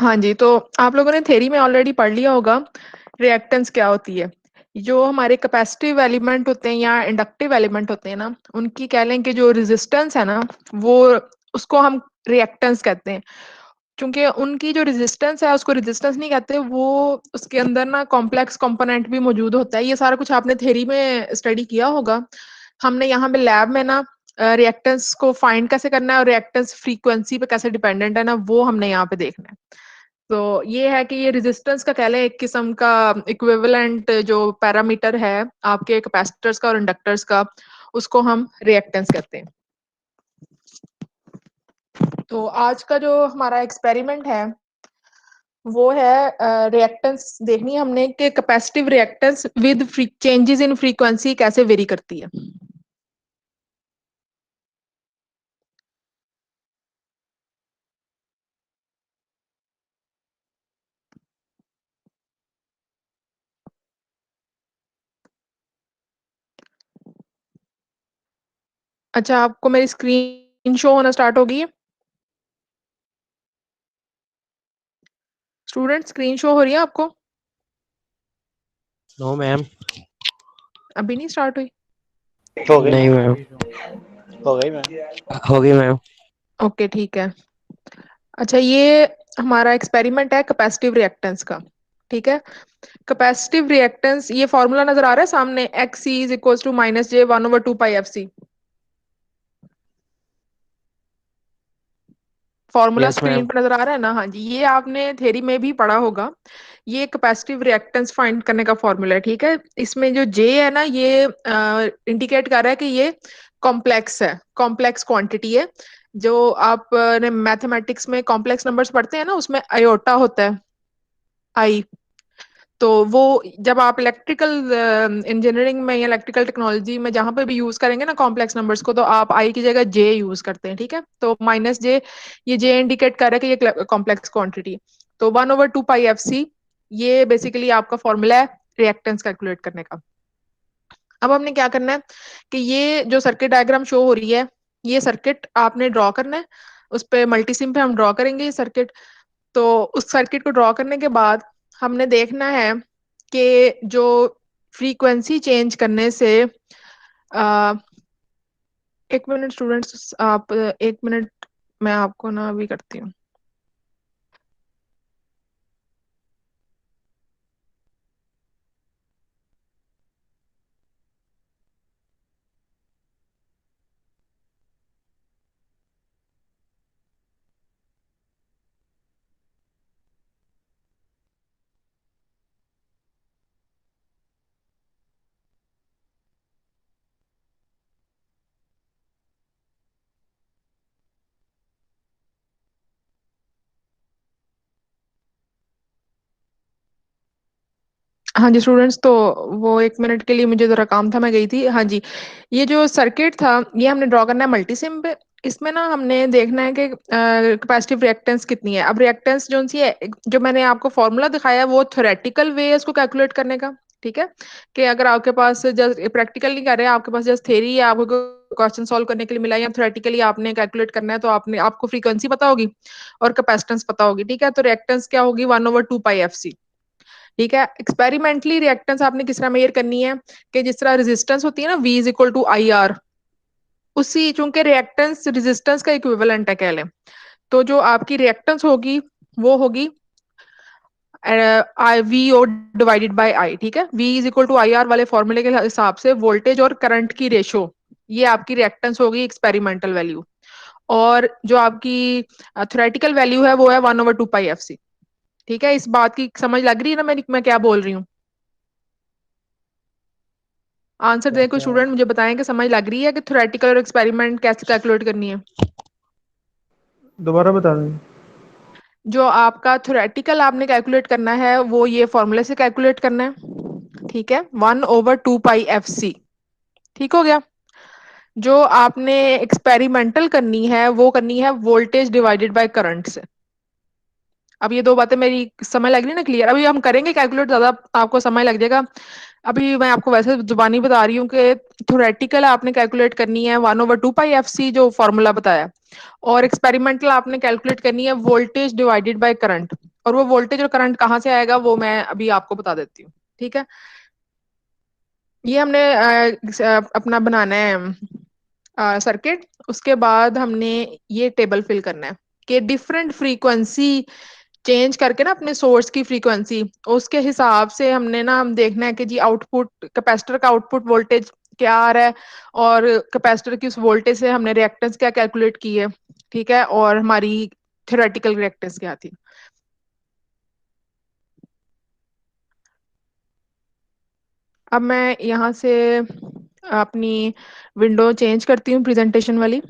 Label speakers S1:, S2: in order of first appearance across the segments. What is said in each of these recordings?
S1: हाँ जी, तो आप लोगों ने थ्योरी में ऑलरेडी पढ़ लिया होगा रिएक्टेंस क्या होती है। जो हमारे कैपेसिटिव एलिमेंट होते हैं या इंडक्टिव एलिमेंट होते हैं ना, उनकी कह लें कि जो रेजिस्टेंस है ना, वो उसको हम रिएक्टेंस कहते हैं। क्योंकि उनकी जो रेजिस्टेंस है उसको रेजिस्टेंस नहीं कहते, वो उसके अंदर ना कॉम्प्लेक्स कंपोनेंट भी मौजूद होता है। ये सारा कुछ आपने थ्योरी में स्टडी किया होगा। हमने यहाँ पे लैब में ना रिएक्टेंस को फाइंड कैसे करना है और रिएक्टेंस फ्रीक्वेंसी पे कैसे डिपेंडेंट है ना, वो हमने यहाँ पे देखना है। तो ये है कि ये रेजिस्टेंस का कह लें एक किस्म का इक्विवेलेंट जो पैरामीटर है आपके कैपेसिटर्स का और इंडक्टर्स का, उसको हम रिएक्टेंस कहते हैं। तो आज का जो हमारा एक्सपेरिमेंट है वो है रिएक्टेंस देखनी है हमने कि capacitive reactance with changes in frequency कैसे वेरी करती है। अच्छा, आपको मेरी स्क्रीन शो होना स्टार्ट होगी? स्टूडेंट, स्क्रीन शो हो रही है आपको?
S2: No ma'am.
S1: अभी नहीं स्टार्ट हुई?
S3: हो गई
S2: नहीं
S3: मैम।
S2: मैम।
S3: हो गई मैम।
S2: हो गई मैम।
S1: ओके, ठीक है। अच्छा, ये हमारा एक्सपेरिमेंट है कैपेसिटिव रिएक्टेंस का। ठीक है, कैपेसिटिव रिएक्टेंस, ये फॉर्मूला नजर आ रहा है सामने, X C is equal to minus J one over two pi F C. Formula
S2: yes
S1: screen
S2: ma'am.
S1: पर नजर आ रहा है ना? हाँ जी, ये आपने थ्योरी में भी पढ़ा होगा। ये कैपेसिटिव रिएक्टेंस फाइंड करने का फॉर्मूला है। ठीक है, इसमें जो जे है ना, ये इंडिकेट कर रहा है कि ये कॉम्प्लेक्स है, कॉम्प्लेक्स क्वांटिटी है। जो आप ने मैथमेटिक्स में कॉम्प्लेक्स नंबर्स पढ़ते हैं ना, उसमें आयोटा होता है, आई। तो वो जब आप इलेक्ट्रिकल इंजीनियरिंग में या इलेक्ट्रिकल टेक्नोलॉजी में जहां पे भी यूज करेंगे ना कॉम्प्लेक्स नंबर्स को, तो आप आई की जगह जे यूज करते हैं। ठीक है, तो माइनस जे, ये जे इंडिकेट कर रहा है कि ये कॉम्प्लेक्स क्वांटिटी। तो one over two pi F C, ये बेसिकली आपका फॉर्मूला है रिएक्टेंस कैलकुलेट करने का। अब हमने क्या करना है कि ये जो सर्किट डायग्राम शो हो रही है, ये सर्किट आपने ड्रॉ करना है। उस पे मल्टीसिम पे हम ड्रॉ करेंगे ये सर्किट। तो उस सर्किट को ड्रॉ करने के बाद हमने देखना है कि जो फ्रीक्वेंसी चेंज करने से आ, एक मिनट स्टूडेंट्स, आप एक मिनट, मैं आपको ना अभी करती हूँ। हाँ जी स्टूडेंट्स, तो वो एक मिनट के लिए मुझे जरा काम था, मैं गई थी। हाँ जी, ये जो सर्किट था ये हमने ड्रॉ करना है मल्टीसिम पे। इसमें ना हमने देखना है कि कैपेसिटिव रिएक्टेंस कितनी है। अब रिएक्टेंस जो सी है, जो मैंने आपको फॉर्मूला दिखाया है, वो थ्योरेटिकल वे है इसको कैलकुलेट करने का। ठीक है, कि अगर आपके पास जस्ट प्रैक्टिकल नहीं कर रहे हैं, आपके पास जस्ट थ्योरी है, आपको क्वेश्चन सॉल्व करने के लिए मिला, या थ्योरेटिकली आपने कैलकुलेट करना है, तो आपने आपको फ्रीक्वेंसी पता होगी और कैपेसिटेंस पता होगी। ठीक है, तो रिएक्टेंस क्या होगी, one over two pi F C. ठीक है, एक्सपेरिमेंटली रिएक्टेंस आपने किस तरह मेजर करनी है कि जिस तरह रेजिस्टेंस होती है ना, V is equal to I R, उसी, चूंकि रिएक्टेंस रेजिस्टेंस का इक्विवेलेंट है कह लें, तो जो आपकी रिएक्टेंस होगी वो होगी I V O divided by I. ठीक है, V is equal to I R वाले फॉर्मूले के हिसाब से वोल्टेज और करंट की रेशो, ये आपकी रिएक्टेंस होगी एक्सपेरिमेंटल वैल्यू। और जो आपकी थ्योरेटिकल वैल्यू है वो है one over two pi F C. ठीक है, इस बात की समझ लग रही है ना मैं क्या बोल रही हूँ? आंसर दें कोई स्टूडेंट, मुझे बताएं कि समझ लग रही है कि थ्योरेटिकल और एक्सपेरिमेंट कैसे कैलकुलेट करनी है।
S4: दोबारा बता दें।
S1: जो आपका थ्योरेटिकल आपने कैलकुलेट करना है वो ये फॉर्मूले से कैलकुलेट करना है। ठीक है, one over two pi F C. ठीक हो गया। जो आपने एक्सपेरिमेंटल करनी है वो करनी है वोल्टेज डिवाइडेड बाय करंट से। अब ये दो बातें मेरी समझ लग रही है ना क्लियर? अभी हम करेंगे कैलकुलेट, ज्यादा आपको समय लग जाएगा। अभी मैं आपको वैसे जुबानी बता रही हूँ कि थ्योरेटिकल आपने कैलकुलेट करनी है one over two pi F C जो फॉर्मूला बताया, और एक्सपेरिमेंटल आपने कैलकुलेट करनी है वोल्टेज डिवाइडेड बाय करंट। और वो वोल्टेज और करंट कहाँ से आएगा वो मैं अभी आपको बता देती हूँ। ठीक है, ये हमने अपना बनाना है सर्किट। उसके बाद हमने ये टेबल फिल करना है कि डिफरेंट फ्रीक्वेंसी चेंज करके ना अपने सोर्स की फ्रीक्वेंसी, उसके हिसाब से हमने ना हम देखना है कि जी आउटपुट कैपेसिटर का आउटपुट वोल्टेज क्या आ रहा है, और कैपेसिटर की उस वोल्टेज से हमने रिएक्टेंस क्या कैलकुलेट की है। ठीक है, और हमारी थ्योरेटिकल रिएक्टेंस क्या थी। अब मैं यहाँ से अपनी विंडो चेंज करती हूँ प्रेजेंटेशन वाली।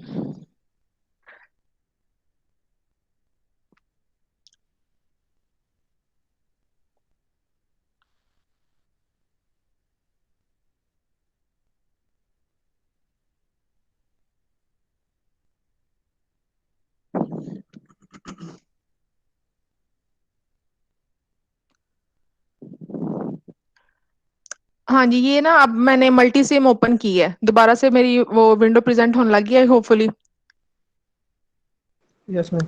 S1: हाँ जी, ये ना अब मैंने मल्टी सिम ओपन की है, दोबारा से मेरी वो विंडो प्रेजेंट होने लगी है होपफुली।
S4: Yes ma'am.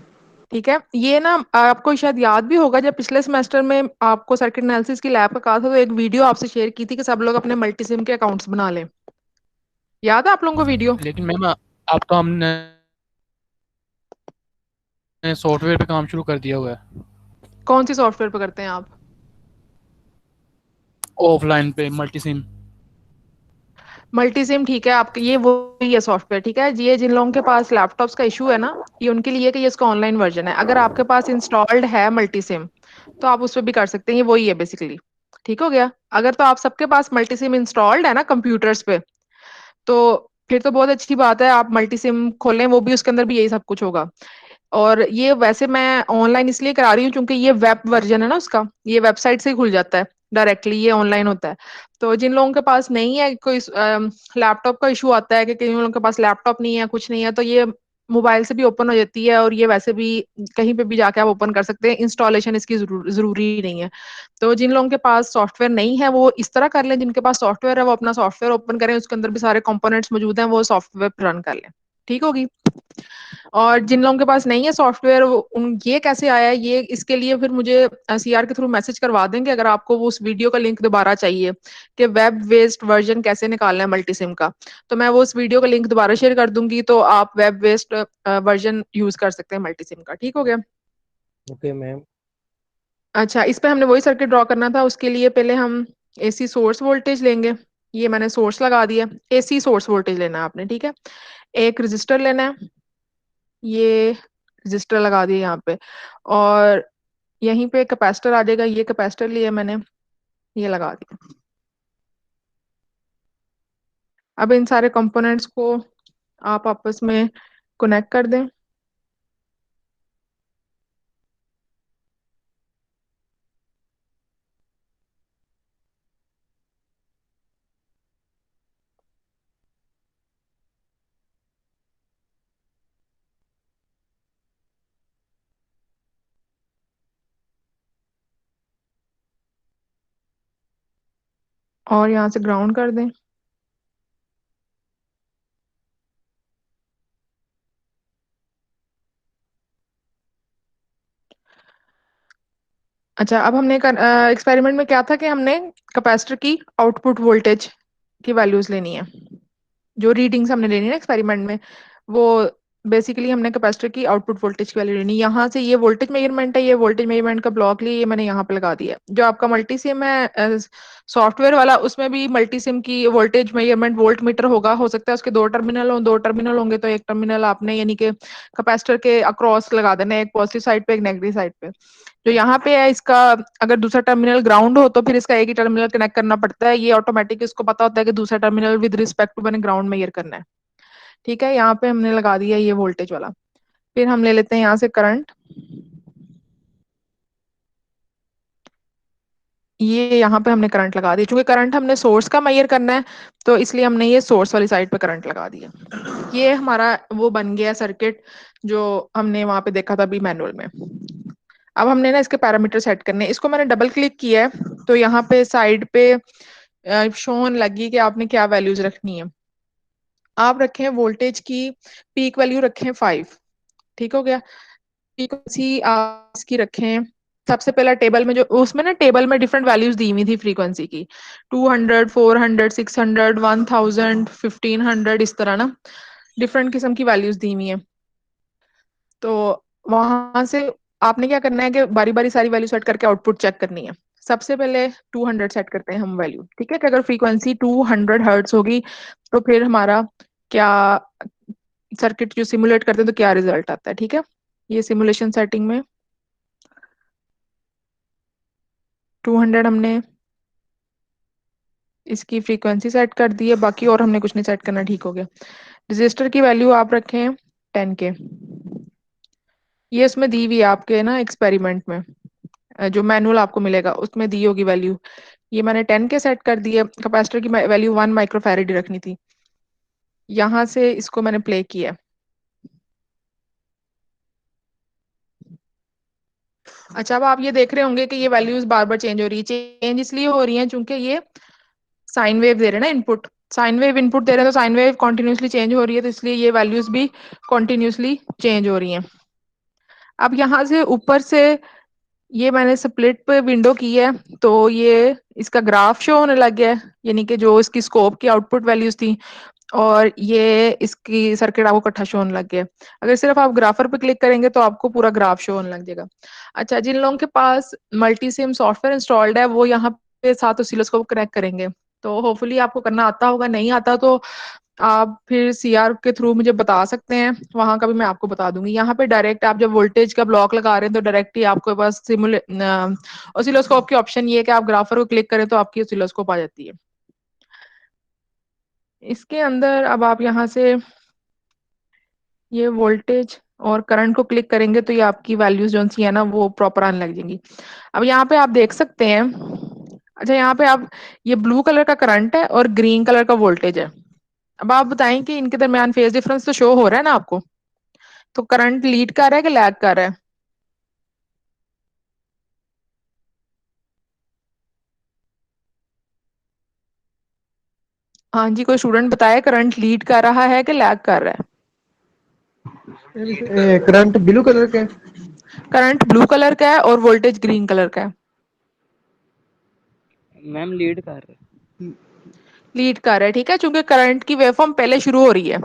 S1: ठीक है, ये ना आपको शायद याद भी होगा, जब पिछले सेमेस्टर में आपको सर्किट एनालिसिस की लैब का कहा था तो एक वीडियो आपसे शेयर की थी कि सब लोग अपने मल्टी सिम के अकाउंट्स बना लें। याद है आप लोगों को वीडियो?
S2: लेकिन मैम अब तो हमने सॉफ्टवेयर पे काम शुरू कर दिया हुआ है,
S1: कौन सी सॉफ्टवेयर पे करते हैं आप?
S2: ऑफलाइन पे मल्टी सिम।
S1: मल्टी सिम, ठीक है, आपके ये वो ही है सॉफ्टवेयर। ठीक है, ये जिन लोगों के पास लैपटॉप्स का इशू है ना, ये उनके लिए कि ये इसका ऑनलाइन वर्जन है। अगर आपके पास इंस्टॉल्ड है मल्टी सिम तो आप उस पर भी कर सकते हैं, ये वही है बेसिकली। ठीक हो गया। अगर तो आप सबके पास मल्टी सिम इंस्टॉल्ड है ना कंप्यूटर्स पे, तो फिर तो बहुत अच्छी बात है, आप मल्टी सिम खोलें, वो भी उसके अंदर भी यही सब कुछ होगा। और ये वैसे मैं ऑनलाइन इसलिए करा रही हूँ क्योंकि ये वेब वर्जन है ना उसका, ये वेबसाइट से ही खुल जाता है डायरेक्टली, ये ऑनलाइन होता है। तो जिन लोगों के पास नहीं है, कोई लैपटॉप का इशू आता है कि कई लोगों के पास लैपटॉप नहीं है, कुछ नहीं है, तो ये मोबाइल से भी ओपन हो जाती है, और ये वैसे भी कहीं पे भी जाके आप ओपन कर सकते हैं, इंस्टॉलेशन इसकी जरूरी नहीं है। तो जिन लोगों के पास सॉफ्टवेयर नहीं है वो इस तरह कर लें, जिनके पास सॉफ्टवेयर है वो अपना सॉफ्टवेयर ओपन करें, उसके अंदर भी सारे कंपोनेंट्स मौजूद हैं, वो सॉफ्टवेयर रन कर लें। ठीक होगी। और जिन लोगों के पास नहीं है सॉफ्टवेयर, उन ये कैसे आया है, ये इसके लिए फिर मुझे सीआर के थ्रू मैसेज करवा देंगे अगर आपको वो उस वीडियो का लिंक दोबारा चाहिए कि वेब बेस्ड वर्जन कैसे निकालना है मल्टी सिम का। तो मैं वो उस वीडियो का लिंक दोबारा शेयर कर दूंगी, तो आप वेब बेस्ड वर्जन यूज कर सकते हैं मल्टी सिम का। ठीक हो गया।
S3: Okay ma'am.
S1: अच्छा, इस पे हमने वही सर्किट ड्रॉ करना था, उसके लिए पहले हम एसी सोर्स वोल्टेज लेंगे। ये मैंने सोर्स लगा दिया, एसी सोर्स वोल्टेज लेना है आपने। ठीक है, एक रजिस्टर लेना है, ये रजिस्टर लगा दिए यहाँ पे, और यहीं पे कैपेसिटर आ जाएगा, ये कैपेसिटर लिया मैंने, ये लगा दिया। अब इन सारे कंपोनेंट्स को आप आपस में कनेक्ट कर दें। और यहाँ से ग्राउंड कर दें। अच्छा, अब हमने एक्सपेरिमेंट में क्या था कि हमने कैपेसिटर की आउटपुट वोल्टेज की वैल्यूज लेनी है, जो रीडिंग्स हमने लेनी है ना एक्सपेरिमेंट में, वो बेसिकली हमने कैपेसिटर की आउटपुट वोल्टेज की वैल्यू लेनी है। यहाँ से ये वोल्टेज मेजरमेंट है, ये वोल्टेज मेजरमेंट का ब्लॉक लिए, ये मैंने यहाँ पे लगा दिया है। जो आपका मल्टी सिम है सॉफ्टवेयर वाला, उसमें भी मल्टी सिम की वोल्टेज मेजरमेंट वोल्ट मीटर होगा, हो सकता है उसके दो टर्मिनल हो, दो टर्मिनल होंगे तो एक टर्मिनल आपने यानी कि कैपेसिटर के अक्रॉस लगा देना है, एक पॉजिटिव साइड पे एक नेगेटिव साइड पे। जो यहाँ पे है इसका, अगर दूसरा टर्मिनल ग्राउंड हो तो फिर इसका एक ही टर्मिनल कनेक्ट करना पड़ता है, ये ऑटोमेटिक इसको पता होता है कि दूसरा टर्मिनल विद रिस्पेक्ट टू मैंने ग्राउंड मेजर करना है। ठीक है, यहाँ पे हमने लगा दिया ये वोल्टेज वाला। फिर हम ले लेते हैं यहाँ से करंट, ये यहाँ पे हमने करंट लगा दिया, क्योंकि करंट हमने सोर्स का मेजर करना है, तो इसलिए हमने ये सोर्स वाली साइड पे करंट लगा दिया। ये हमारा वो बन गया सर्किट जो हमने वहां पे देखा था अभी मैनुअल में। अब हमने ना इसके पैरामीटर सेट करने हैं। इसको मैंने डबल क्लिक किया है तो यहाँ पे साइड पे शोन लगी कि आपने क्या वैल्यूज रखनी है। आप रखें वोल्टेज की पीक वैल्यू रखें 5। ठीक हो गया। फ्रीक्वेंसी आप इसकी रखें सबसे पहला टेबल में जो उसमें ना टेबल में डिफरेंट वैल्यूज दी हुई थी फ्रीक्वेंसी की, 200, 400, 600, 1000, 1500, इस तरह ना डिफरेंट किस्म की वैल्यूज दी हुई है। तो वहां से आपने क्या करना है कि बारी बारी सारी वैल्यू सेट करके आउटपुट चेक करनी है। सबसे पहले 200 सेट करते हैं हम वैल्यू, ठीक है, कि अगर फ्रीक्वेंसी 200 हर्ट्ज होगी तो फिर हमारा क्या सर्किट जो सिमुलेट करते हैं तो क्या रिजल्ट आता है, ठीक है। ये सिमुलेशन सेटिंग में 200 हमने इसकी फ्रीक्वेंसी सेट कर दी है, बाकी और हमने कुछ नहीं सेट करना, ठीक हो गया। रजिस्टर की वैल्यू आप रखें 10K, ये उसमें दी हुई है आपके ना एक्सपेरिमेंट में, जो मैनुअल आपको मिलेगा उसमें दी होगी वैल्यू। ये मैंने 10K सेट कर दी है। कैपेसिटर की वैल्यू 1 माइक्रोफैरेड रखनी थी। यहाँ से इसको मैंने प्ले किया। अच्छा, अब आप ये देख रहे होंगे कि ये वैल्यूज बार बार चेंज हो रही है। चेंज इसलिए हो रही है चूंकि ये साइन वेव दे रहे हैं ना इनपुट, साइन वेव इनपुट दे रहे हैं तो साइन वेव कॉन्टिन्यूसली चेंज हो रही है, तो इसलिए ये वैल्यूज भी कॉन्टिन्यूसली चेंज हो रही हैं। अब यहाँ से ऊपर से ये मैंने स्प्लिट पे विंडो की है, तो ये इसका ग्राफ शो होने लग गया है, यानी कि जो इसकी स्कोप की आउटपुट वैल्यूज थी और ये इसकी सर्किट आपको इकट्ठा शो होने लग गया है। अगर सिर्फ आप ग्राफर पे क्लिक करेंगे तो आपको पूरा ग्राफ शो होने लग जाएगा। अच्छा, जिन लोगों के पास मल्टी सिम सॉफ्टवेयर इंस्टॉल्ड है वो यहाँ पे साथ ऑसिलोस्कोप कनेक्ट करेंगे, तो होपफुली आपको करना आता होगा। नहीं आता तो आप फिर सीआर के थ्रू मुझे बता सकते हैं, वहां का भी मैं आपको बता दूंगी। यहाँ पे डायरेक्ट आप जब वोल्टेज का ब्लॉक लगा रहे हैं तो डायरेक्ट ही आपके पास ऑसिलोस्कोप की ऑप्शन ये है कि आप ग्राफर को क्लिक करें तो आपकी ऑसिलोस्कोप आ जाती है। इसके अंदर अब आप यहाँ से ये वोल्टेज और करंट को क्लिक करेंगे तो ये आपकी वैल्यूज जो सी है ना वो प्रॉपर आने लग जाएंगी। अब यहाँ पे आप देख सकते हैं, अच्छा यहाँ पे आप, ये ब्लू कलर का करंट है और ग्रीन कलर का वोल्टेज है। अब आप बताएं कि इनके दरमियान फेज डिफरेंस तो शो हो रहा है ना आपको, तो करंट लीड कर रहा है कि लैग कर रहा है? हाँ जी, कोई स्टूडेंट बताए करंट लीड कर रहा है कि लैग कर रहा है?
S4: करंट ब्लू कलर का है।
S1: करंट ब्लू कलर का है और वोल्टेज ग्रीन कलर का है।
S3: मैम लीड कर रहे।
S1: लीड कर रहा है, ठीक है, चूंकि करंट की वेवफॉर्म पहले शुरू हो रही है।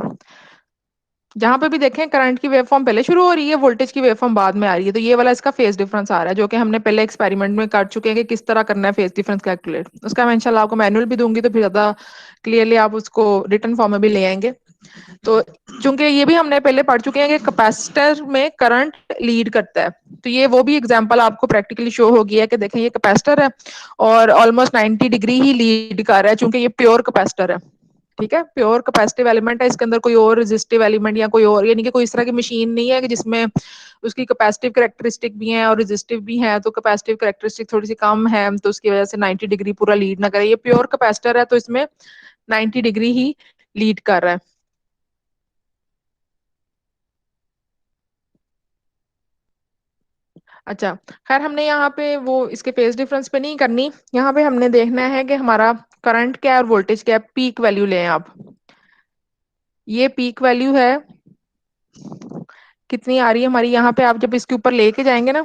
S1: जहां पे भी देखें करंट की वेवफॉर्म पहले शुरू हो रही है, वोल्टेज की वेवफॉर्म बाद में आ रही है, तो ये वाला इसका फेज डिफरेंस आ रहा है, जो कि हमने पहले एक्सपेरिमेंट में कर चुके हैं कि किस तरह करना है फेज डिफरेंस कैलकुलेट। उसका मैं इंशाल्लाह आपको मैनुअल भी दूंगी तो फिर ज्यादा क्लियरली आप उसको रिटर्न फॉर्म में भी ले आएंगे। तो चूंकि ये भी हमने पहले पढ़ चुके हैं कि कैपेसिटर में करंट लीड करता है, तो ये वो भी एग्जांपल आपको प्रैक्टिकली शो हो गया है कि देखें ये कैपेसिटर है और ऑलमोस्ट 90 डिग्री ही लीड कर रहा है, चूंकि ये प्योर कैपेसिटर है। ठीक है, प्योर कैपेसिटिव एलिमेंट है, इसके अंदर कोई और रेजिस्टिव एलिमेंट या कोई और, यानी कि कोई इस तरह की मशीन नहीं है कि जिसमें उसकी कैपेसिटिव कैरेक्टरिस्टिक भी है और रेजिस्टिव भी है, तो कैपेसिटिव कैरेक्टरिस्टिक थोड़ी सी कम है तो उसकी वजह से 90 डिग्री पूरा लीड ना करे। ये प्योर कैपेसिटर है तो इसमें 90 डिग्री ही लीड कर रहा है। अच्छा, खैर हमने यहाँ पे वो इसके फेज डिफरेंस पे नहीं करनी, यहाँ पे हमने देखना है कि हमारा करंट क्या है और वोल्टेज क्या है। पीक वैल्यू लें आप, ये पीक वैल्यू है, कितनी आ रही है हमारी, यहाँ पे आप जब इसके ऊपर लेके जाएंगे ना,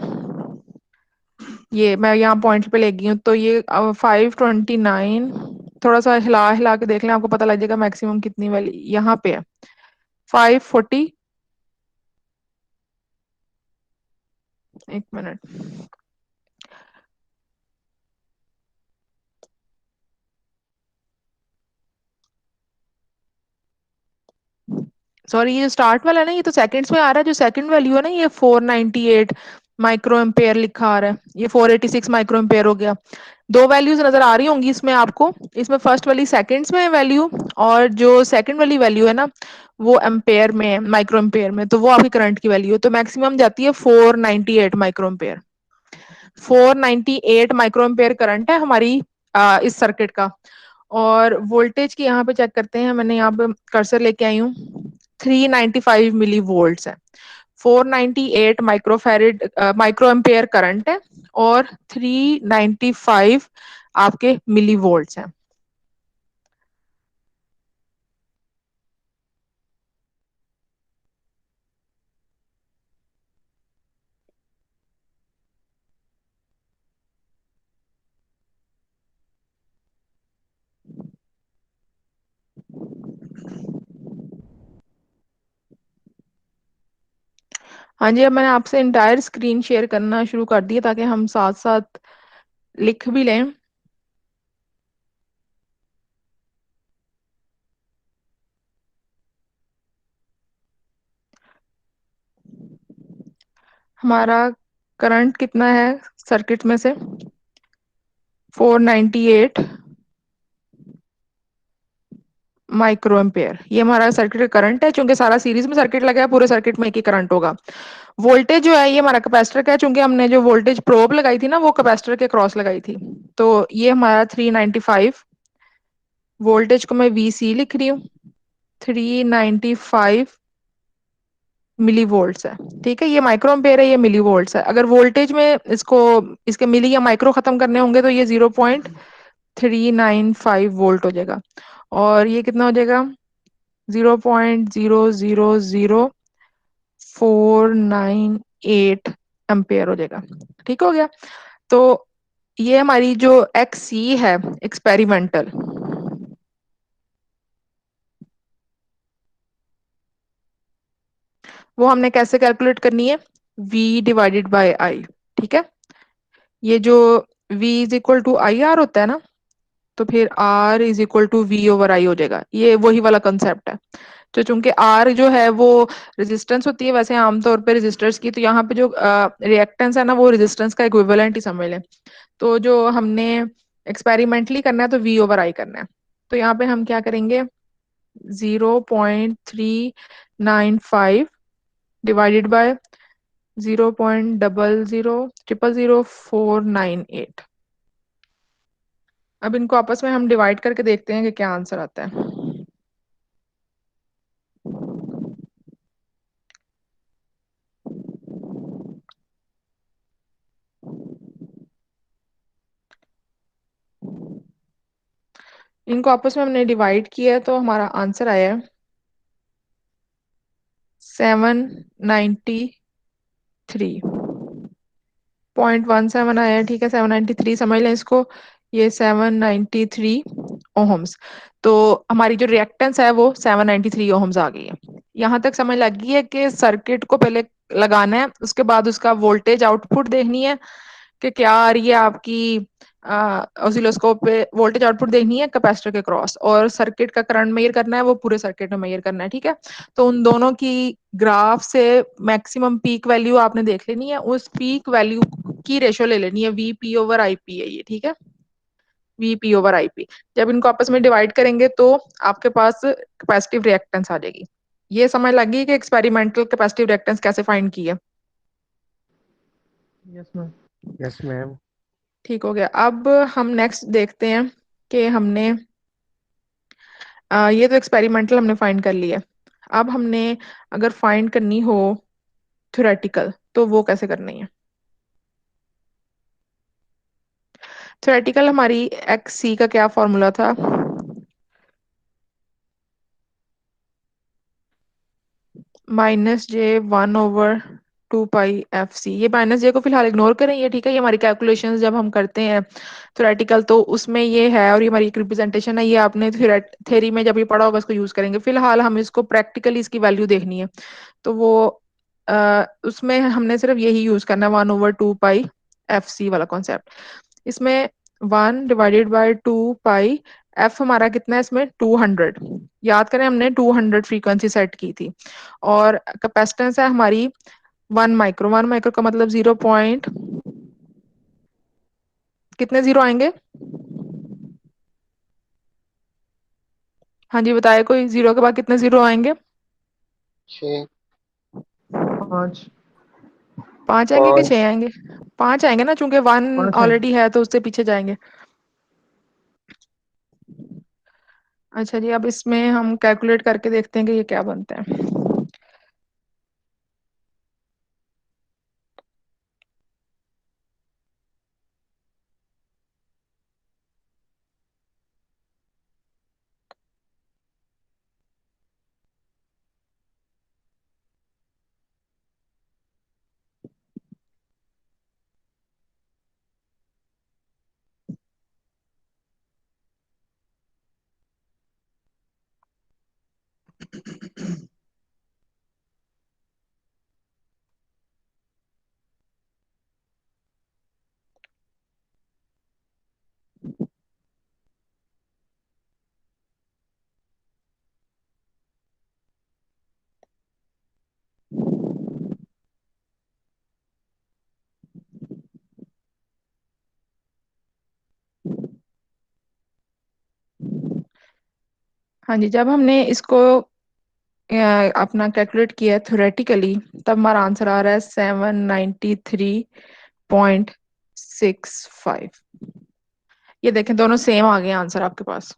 S1: ये मैं यहाँ पॉइंट पे ले गई हूँ, तो ये 529, थोड़ा सा हिला हिला के देख लें आपको पता लग जाएगा मैक्सिमम कितनी वैल्यू यहाँ पे है। 540, एक मिनट, सॉरी, ये जो स्टार्ट वाला है ना ये तो सेकंड्स में आ रहा है, जो सेकंड वैल्यू है ना ये 498 माइक्रो एम्पेयर लिखा आ रहा है, ये 486 माइक्रो एम्पेयर हो गया। दो वैल्यूज नजर आ रही होंगी इसमें आपको, इसमें फर्स्ट वाली सेकंड्स में है वैल्यू, और जो सेकंड वाली वैल्यू है ना वो एम्पेयर में है, माइक्रो एम्पेयर में, तो वो आपकी करंट की वैल्यू है, तो मैक्सिमम जाती है 498 micro ampere. 498 micro ampere current है हमारी इस सर्किट का। और वोल्टेज की यहाँ पे चेक करते हैं, मैंने यहाँ पे कर्सर लेके आई हूँ, 395 मिली वोल्ट्स है। 498 माइक्रोफेरेड माइक्रो एम्पेयर करंट है और 395 आपके मिली वोल्ट्स हैं। हाँ जी, अब मैंने आपसे इंटायर स्क्रीन शेयर करना शुरू कर दिया ताकि हम साथ साथ लिख भी लें। हमारा करंट कितना है सर्किट में से? 498 माइक्रो एम्पेयर। ये हमारा सर्किट का करंट है, चूंकि सारा सीरीज में सर्किट लगा है, पूरे सर्किट में एक ही करंट होगा। वोल्टेज जो है ये हमारा कैपेसिटर का है, चूंकि हमने जो वोल्टेज प्रोब लगाई थी ना वो कैपेसिटर के क्रॉस लगाई थी। तो ये हमारा 395, वोल्टेज को मैं वीसी लिख रही हूँ, 395 मिली वोल्ट्स है। ठीक है, ये माइक्रो एम्पेयर है, ये मिली वोल्ट्स है। अगर वोल्टेज में इसको इसके मिली या माइक्रो खत्म करने होंगे तो ये 0.395 वोल्ट हो जाएगा, और ये कितना हो जाएगा? 0.0000498 एम्पेयर हो जाएगा। ठीक हो गया। तो ये हमारी जो एक्स सी है एक्सपेरिमेंटल, वो हमने कैसे कैलकुलेट करनी है? V divided by I. ठीक है, ये जो V is equal to I R होता है ना, तो फिर R is equal to V over I हो जाएगा। ये वही वाला कंसेप्ट है। तो चूंकि R जो है वो रेजिस्टेंस होती है वैसे आमतौर पे रेजिस्टर्स की, तो यहाँ पे जो रिएक्टेंस है ना वो रेजिस्टेंस का इक्विवेलेंट ही समझ लें। तो जो हमने एक्सपेरिमेंटली करना है तो V ओवर आई करना है। तो यहाँ पे हम क्या करेंगे? 0.395 डिवाइडेड बाय 0.00000498। अब इनको आपस में हम डिवाइड करके देखते हैं कि क्या आंसर आता है। इनको आपस में हमने डिवाइड किया है तो हमारा आंसर आया है 793.17 आया है। ठीक है, 793 समझ लें इसको, ये 793 ओहम्स। तो हमारी जो रिएक्टेंस है वो 793 ओहम्स आ गई है। यहाँ तक समझ लग गई है कि सर्किट को पहले लगाना है, उसके बाद उसका वोल्टेज आउटपुट देखनी है कि क्या आ रही है आपकी ऑसिलोस्कोप पे। वोल्टेज आउटपुट देखनी है कैपेसिटर के क्रॉस, और सर्किट का करंट मेजर करना है, वो पूरे सर्किट में मेजर करना है। ठीक है, तो उन दोनों की ग्राफ से मैक्सिमम पीक वैल्यू आपने देख लेनी है, उस पीक वैल्यू की रेशो ले लेनी है। वीपी ओवर आईपी है ये। ठीक है, वीपी ओवर आईपी। जब इनको आपस में डिवाइड करेंगे तो आपके पास कैपेसिटिव रिएक्टेंस आ जाएगी। ये समझ लगी कि एक्सपेरिमेंटल कैपेसिटिव रिएक्टेंस कैसे फाइंड की है?
S4: Yes ma'am. Yes ma'am.
S1: ठीक हो गया। अब हम नेक्स्ट देखते हैं कि हमने ये तो एक्सपेरिमेंटल हमने फाइंड कर लिया। अब हमने अगर फाइंड करनी हो थ्योरेटिकल तो वो कैसे करनी है? थ्योरेटिकल हमारी एक्स सी का क्या फॉर्मूला था? -J1/2πfc। ये -J को फिलहाल इग्नोर करें, ये ठीक है। ये हमारी कैलकुलेशंस जब हम करते हैं थ्योरेटिकल तो उसमें ये है, और ये हमारी एक रिप्रेजेंटेशन है। ये आपने थ्योरी में जब ये पढ़ा होगा इसको यूज करेंगे। फिलहाल हम इसको प्रैक्टिकली इसकी वैल्यू देखनी है, तो वो उसमें हमने सिर्फ यही यूज करना है, 1/2πfc वाला कॉन्सेप्ट। इसमें 1/2π एफ हमारा कितना है इसमें? 200। याद करें हमने 200 फ्रीक्वेंसी सेट की थी, और कैपेसिटेंस है हमारी 1 माइक्रो। 1 माइक्रो का मतलब 0 पॉइंट कितने जीरो आएंगे? हाँ जी, बताए कोई, जीरो के बाद कितने जीरो आएंगे?
S5: 6
S4: 5।
S1: 5 आएंगे कि 6 आएंगे? 5 आएंगे ना, चूंकि 1
S4: 5 है।
S1: ऑलरेडी है तो उससे पीछे जाएंगे। अच्छा जी, अब इसमें हम कैलकुलेट करके देखते हैं कि ये क्या बनता है। हाँ जी, जब हमने इसको अपना कैलकुलेट किया थ्योरेटिकली, तब हमारा आंसर आ रहा है 793.65। ये देखें, दोनों सेम आ गए आंसर आपके पास।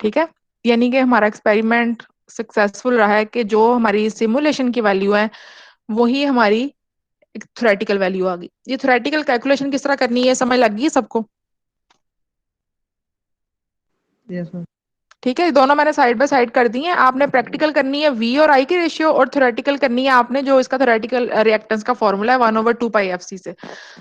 S1: ठीक है, यानी कि हमारा एक्सपेरिमेंट सक्सेसफुल रहा है कि जो हमारी सिमुलेशन की वैल्यू है वही हमारी थ्योरेटिकल वैल्यू आ गई। ये थ्योरेटिकल कैलकुलेशन किस तरह करनी है समझ लग गई सबको?
S4: Yes, ma'am.
S1: ठीक है, दोनों मैंने साइड बाय साइड कर दी हैं। आपने प्रैक्टिकल करनी है वी और आई की रेशियो, और थ्योरेटिकल करनी है आपने जो इसका थ्योरेटिकल रिएक्टेंस का फॉर्मूला है 1/2 पाई एफ सी से।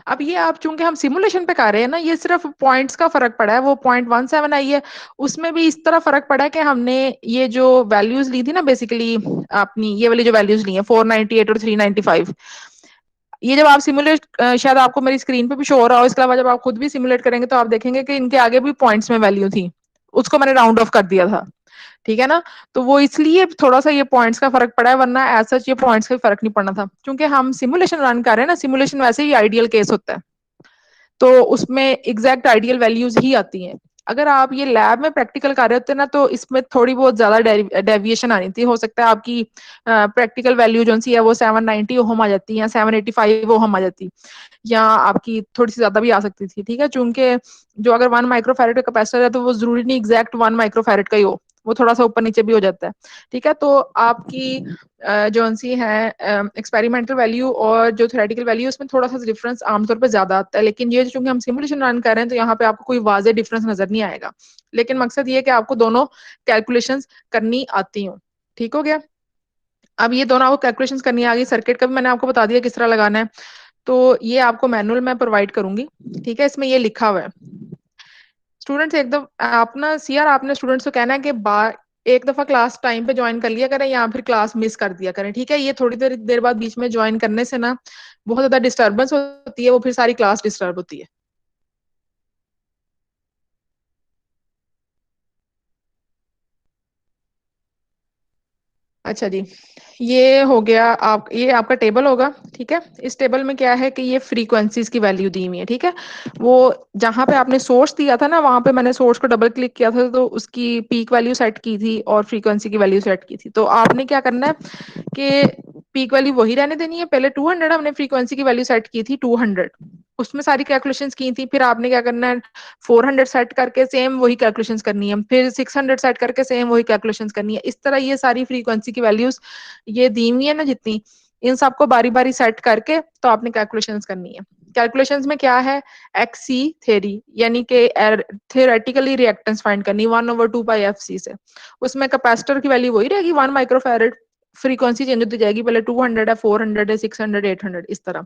S1: अब ये आप चूंकि हम सिमुलेशन पे कर रहे हैं ना, ये सिर्फ पॉइंट्स का फर्क पड़ा है, वो 0.17 आई है। उसमें भी इस तरह फर्क पड़ा है कि हमने ये जो वैल्यूज ली थी ना, बेसिकली अपनी ये वाली जो वैल्यूज ली है 498 और 395, ये जब आप सिमुलेट, शायद आपको मेरी स्क्रीन पे भी शो हो रहा हो, इसके अलावा जब आप खुद भी सिमुलेट करेंगे तो आप देखेंगे कि इनके आगे भी पॉइंट्स में वैल्यू थी, उसको मैंने राउंड ऑफ कर दिया था। ठीक है ना, तो वो इसलिए थोड़ा सा ये पॉइंट्स का फर्क पड़ा है, वरना एज सच ये पॉइंट्स का फर्क नहीं पड़ना था, क्योंकि हम सिमुलेशन रन कर रहे हैं ना। सिमुलेशन वैसे ही आइडियल केस होता है, तो उसमें एग्जैक्ट आइडियल वैल्यूज ही आती हैं। अगर आप ये लैब में प्रैक्टिकल कर रहे होते ना, तो इसमें थोड़ी बहुत ज्यादा डेविएशन आनी थी। हो सकता है आपकी प्रैक्टिकल वैल्यू जो सी है वो 790 ओहम आ जाती है, 785 ओहम आ जाती, या आपकी थोड़ी सी ज्यादा भी आ सकती थी। ठीक है, चूंकि जो अगर 1 माइक्रोफैरेड का कैपेसिटर है तो वो जरूरी नहीं एग्जैक्ट 1 माइक्रोफैरेड का ही हो, वो थोड़ा सा ऊपर नीचे भी हो जाता है। ठीक है, तो आपकी जो सी है एक्सपेरिमेंटल वैल्यू और जो थ्योरेटिकल वैल्यू, उसमें थोड़ा सा डिफरेंस आमतौर पर ज्यादा आता है, लेकिन ये चूंकि हम सिमुलेशन रन कर रहे हैं तो यहाँ पे आपको कोई वाजे डिफरेंस नजर नहीं आएगा। लेकिन मकसद ये है कि आपको दोनों कैलकुलेशंस करनी आती हो। ठीक हो गया? अब ये दोनों आपको कैलकुलेशंस करनी आ गई, सर्किट का भी मैंने आपको बता दिया किस तरह लगाना है, तो ये आपको मैनुअल में प्रोवाइड करूंगी। ठीक है, इसमें ये लिखा हुआ है। स्टूडेंट्स एकदम आप ना सीआर, आपने स्टूडेंट्स को कहना है कि बार एक दफा क्लास टाइम पे ज्वाइन कर लिया करें, या फिर क्लास मिस कर दिया करें। ठीक है, ये थोड़ी देर देर बाद बीच में ज्वाइन करने से ना बहुत ज्यादा डिस्टर्बेंस होती है, वो फिर सारी क्लास डिस्टर्ब होती है। अच्छा जी, ये हो गया। आप ये आपका टेबल होगा। ठीक है, इस टेबल में क्या है कि ये फ्रीक्वेंसीज की वैल्यू दी हुई है। ठीक है, वो जहां पे आपने सोर्स दिया था ना, वहां पे मैंने सोर्स को डबल क्लिक किया था तो उसकी पीक वैल्यू सेट की थी और फ्रीक्वेंसी की वैल्यू सेट की थी। तो आपने क्या करना है कि पीक वैल्यू वही रहने देनी है। पहले 200 हमने फ्रीक्वेंसी की वैल्यू सेट की थी 200, उसमें सारी कैलकुलेशंस की थी। फिर आपने क्या करना है 400 सेट करके सेम वही कैलकुलेशंस करनी है, फिर 600 सेट करके सेम वही कैलकुलेशंस करनी है। इस तरह ये सारी फ्रीक्वेंसी की वैल्यूज ये दी हुई है ना जितनी, इन सबको बारी बारी सेट करके तो आपने कैलकुलेशंस करनी है। कैलकुलेशंस में क्या है, एक्सी थ्योरी यानी कि थियोरेटिकली रिएक्टेंस फाइंड करनी 1/2 पाई एफ सी से। उसमें कैपेसिटर की वैल्यू वही रहेगी 1 माइक्रोफैरेड, फ्रीक्वेंसी चेंज होती जाएगी, पहले 200 है, 400 है, 600, 800 इस तरह।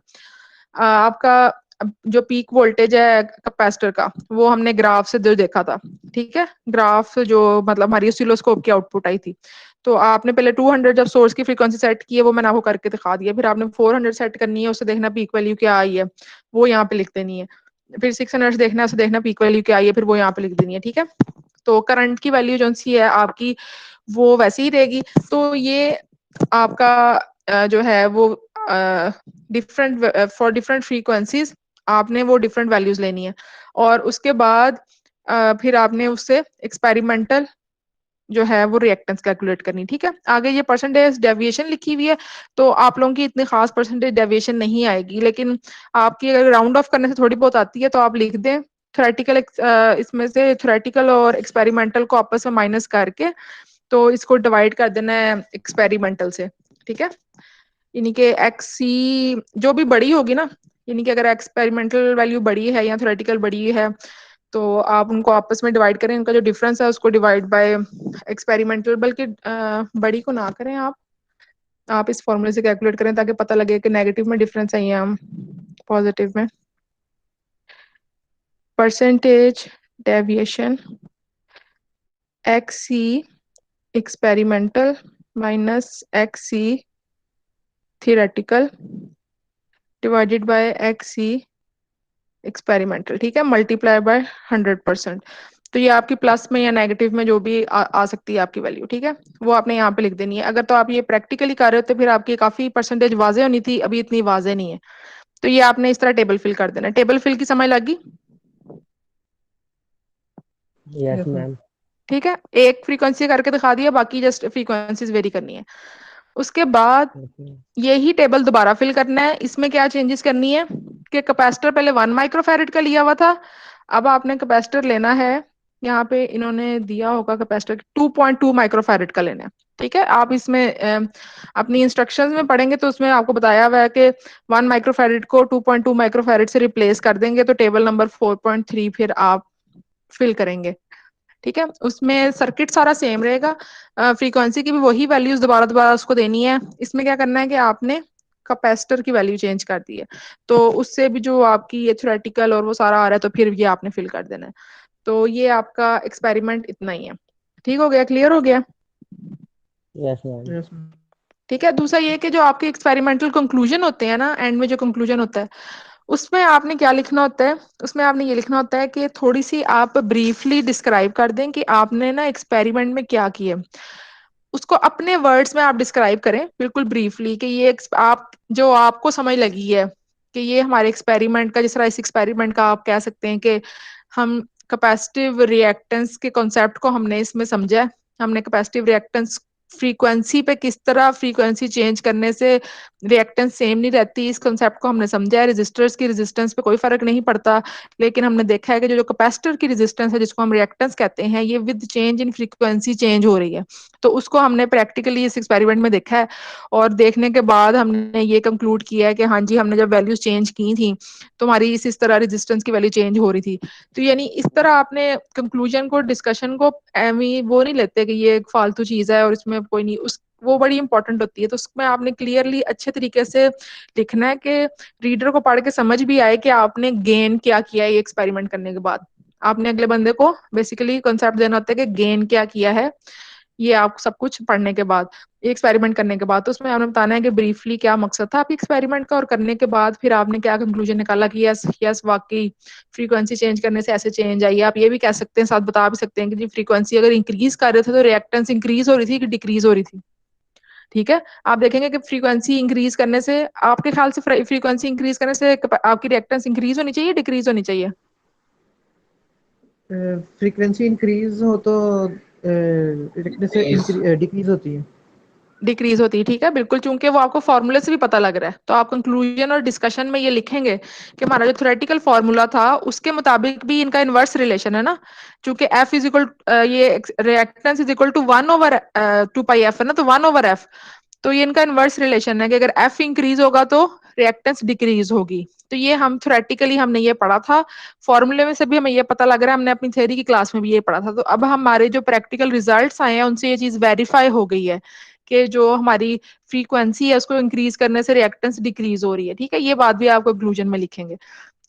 S1: आपका जो पीक वोल्टेज है कैपेसिटर का, वो हमने ग्राफ से जो देखा था। ठीक है, ग्राफ जो मतलब हमारी ऑसिलोस्कोप की आउटपुट आई थी। तो आपने पहले 200 जब सोर्स की फ्रीक्वेंसी सेट की है, वो मैंने आपको करके दिखा दिया। फिर आपने 400 सेट करनी है, उससे देखना पीक वैल्यू क्या आई है, वो यहाँ पे लिख देनी है। फिर 600 देखना है, उससे देखना पीक वैल्यू क्या आई है, फिर वो यहाँ पे लिख देनी है। ठीक है, तो करंट की वैल्यू जो सी है आपकी वो वैसे ही रहेगी। तो ये आपका जो है वो डिफरेंट फॉर डिफरेंट फ्रीक्वेंसीज आपने वो डिफरेंट वैल्यूज लेनी है, और उसके बाद फिर आपने उससे एक्सपेरिमेंटल जो है वो रिएक्टेंस कैलकुलेट करनी। ठीक है, आगे ये परसेंटेज डेविएशन लिखी हुई है, तो आप लोगों की इतनी खास परसेंटेज डेविएशन नहीं आएगी, लेकिन आपकी अगर राउंड ऑफ करने से थोड़ी बहुत आती है तो आप लिख दें थ्योरेटिकल, इसमें से थ्योरेटिकल और एक्सपेरिमेंटल को आपस में माइनस करके तो इसको डिवाइड कर देना है एक्सपेरिमेंटल से। ठीक है, यानी कि एक्स सी जो भी बड़ी होगी ना, यानी कि अगर एक्सपेरिमेंटल वैल्यू बड़ी है या थ्योरेटिकल बड़ी है, तो आप उनको आपस में डिवाइड करें, इनका जो डिफरेंस है उसको डिवाइड बाय एक्सपेरिमेंटल, बल्कि बड़ी को ना करें आप इस फॉर्मूले से कैलकुलेट करें ताकि पता लगे कि नेगेटिव में डिफरेंस है या पॉजिटिव में। Percentage deviation X C experimental minus X C theoretical divided by X C experimental. ठीक है, मल्टीप्लाई बाय 100%। तो ये आपकी प्लस में या नेगेटिव में जो भी आ सकती है आपकी वैल्यू। ठीक है, वो आपने यहाँ पे लिख देनी है। अगर तो आप ये प्रैक्टिकली कर रहे हो तो फिर आपकी काफी परसेंटेज वाजे होनी थी, अभी इतनी वाजे नहीं है। तो ये आपने इस तरह टेबल फिल कर देना। टेबल फिल की समझ लगी?
S6: Yes
S4: Yes, ma'am.
S6: मैम।
S1: ठीक है, एक फ्रीक्वेंसी करके दिखा दिया, बाकी जस्ट फ्रीक्वेंसीज वेरी करनी है। उसके बाद यही टेबल दोबारा फिल करना है। इसमें क्या चेंजेस करनी है कि कैपेसिटर पहले 1 माइक्रोफैरेड का लिया हुआ था, अब आपने कैपेसिटर लेना है, यहाँ पे इन्होंने दिया होगा कैपेसिटर 2.2 माइक्रोफैरेड का लेना है। ठीक है, आप इसमें अपनी इंस्ट्रक्शंस में पढ़ेंगे तो उसमें आपको बताया हुआ है कि 1 माइक्रोफैरेड को 2.2 माइक्रोफैरेड से रिप्लेस कर देंगे, तो टेबल नंबर 4.3 फिर आप फिल करेंगे। ठीक है, उसमें सर्किट सारा सेम रहेगा, फ्रीक्वेंसी की भी वही वैल्यूज दोबारा दोबारा उसको देनी है। इसमें क्या करना है कि आपने कैपेसिटर की वैल्यू चेंज कर दी है, तो उससे भी जो आपकी ये थ्योरेटिकल और वो सारा आ रहा है, तो फिर ये आपने फिल कर देना है। तो ये आपका एक्सपेरिमेंट इतना ही है। ठीक हो गया, क्लियर हो गया?
S6: Yes ma'am.
S4: Yes, ma'am.
S1: ठीक है, दूसरा ये कि जो आपके एक्सपेरिमेंटल कंक्लूजन होते हैं ना, एंड में जो कंक्लूजन होता है, उसमें आपने क्या लिखना होता है? उसमें आपने ये लिखना होता है कि थोड़ी सी आप ब्रीफली डिस्क्राइब कर दें कि आपने ना एक्सपेरिमेंट में क्या किया। उसको अपने वर्ड्स में आप डिस्क्राइब करें बिल्कुल ब्रीफली, कि ये आप जो आपको समझ लगी है कि ये हमारे एक्सपेरिमेंट का, जिस तरह इस एक्सपेरिमेंट का आप कह सकते हैं कि हम कैपेसिटिव रिएक्टेंस के कॉन्सेप्ट को हमने इसमें समझा है। हमने कैपेसिटिव रिएक्टेंस फ्रीक्वेंसी पे किस तरह फ्रीक्वेंसी चेंज करने से रिएक्टेंस सेम नहीं रहती, इस कॉन्सेप्ट को हमने समझा है। रेजिस्टर्स की रेजिस्टेंस पे कोई फर्क नहीं पड़ता, लेकिन हमने देखा है कि जो कैपेसिटर की रेजिस्टेंस है, जिसको हम रिएक्टेंस कहते हैं, ये with change in frequency change हो रही है। तो उसको हमने प्रैक्टिकली इस एक्सपेरिमेंट में देखा है, और देखने के बाद हमने ये कंक्लूड किया है कि हाँ जी, हमने जब वैल्यूज चेंज की थी तो हमारी इस तरह रेजिस्टेंस की वैल्यू चेंज हो रही थी। तो यानी इस तरह आपने कंक्लूजन को, डिस्कशन को एमी वो नहीं लेते कि ये एक फालतू चीज है और इसमें कोई नहीं, उस वो बड़ी इंपॉर्टेंट होती है। तो उसमें आपने क्लियरली अच्छे तरीके से लिखना है कि रीडर को पढ़ के समझ भी आए कि आपने गेन क्या किया है ये एक्सपेरिमेंट करने के बाद। आपने अगले बंदे को बेसिकली कॉन्सेप्ट देना होता है कि गेन क्या किया है, ये आप सब कुछ पढ़ने के बाद, एक्सपेरिमेंट करने के बाद। तो उसमें आपने बताना है कि ब्रीफली क्या मकसद था आपके एक्सपेरिमेंट का, और करने के बाद फिर आपने क्या कंक्लूजन निकाला कि यस यस वाकई फ्रीक्वेंसी चेंज करने से ऐसे चेंज आई है। आप ये भी कह सकते हैं, साथ बता भी सकते हैं कि जी फ्रीक्वेंसी अगर इंक्रीज कर रहे थे तो रिएक्टेंस इंक्रीज हो रही थी कि डिक्रीज हो रही थी। ठीक है, आप देखेंगे कि फ्रीक्वेंसी इंक्रीज करने से, आपके ख्याल से फ्रीक्वेंसी इंक्रीज करने से आपकी रिएक्टेंस इंक्रीज होनी चाहिए, डिक्रीज होनी चाहिए?
S4: फ्रीक्वेंसी इंक्रीज हो तो डिक्रीज होती है।
S1: डिक्रीज होती है, ठीक है बिल्कुल, चूंकि वो आपको फॉर्मूले से भी पता लग रहा है। तो आप कंक्लूजन और डिस्कशन में ये लिखेंगे कि हमारा जो थ्योरेटिकल फॉर्मूला था उसके मुताबिक भी इनका इनवर्स रिलेशन है ना, चूंकि एफ इज इक्वल, ये reactance is equal to 1/2 pi F है ना, तो 1/f। तो ये इनका इनवर्स रिलेशन है कि अगर एफ इंक्रीज होगा तो रिएक्टेंस डिक्रीज होगी। तो ये हम थ्योरेटिकली हमने ये पढ़ा था, फॉर्मूले में से भी हमें ये पता लग रहा है, हमने अपनी थ्योरी की क्लास में भी ये पढ़ा था। तो अब हमारे जो प्रैक्टिकल रिजल्ट्स आए हैं उनसे ये चीज वेरीफाई हो गई है कि जो हमारी फ्रीक्वेंसी है उसको इंक्रीज करने से रिएक्टेंस डिक्रीज हो रही है। ठीक है, ये बात भी आप कंक्लूजन में लिखेंगे।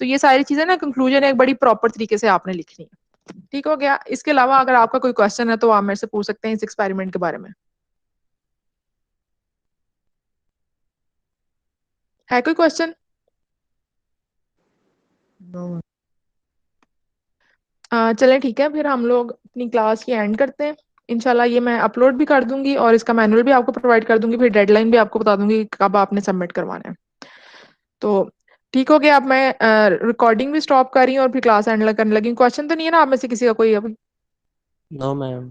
S1: तो ये सारी चीजें ना कंक्लूजन एक बड़ी प्रॉपर तरीके से आपने लिखनी है। ठीक हो गया? इसके अलावा अगर आपका कोई क्वेश्चन है तो आप मेरे से पूछ सकते हैं इस एक्सपेरिमेंट के बारे में। है कोई क्वेश्चन?
S4: No,
S1: चलें ठीक है, फिर हम लोग अपनी क्लास की एंड करते हैं। इंशाल्लाह ये मैं अपलोड भी कर दूंगी और इसका मैनुअल भी आपको प्रोवाइड कर दूंगी, फिर डेडलाइन भी आपको बता दूंगी कब आपने सबमिट करवाना है। तो ठीक हो गया, अब मैं रिकॉर्डिंग भी स्टॉप कर रही हूँ और फिर क्लास एंड करने लगी। क्वेश्चन तो नहीं है ना आप में से किसी का कोई अभी?
S6: No ma'am.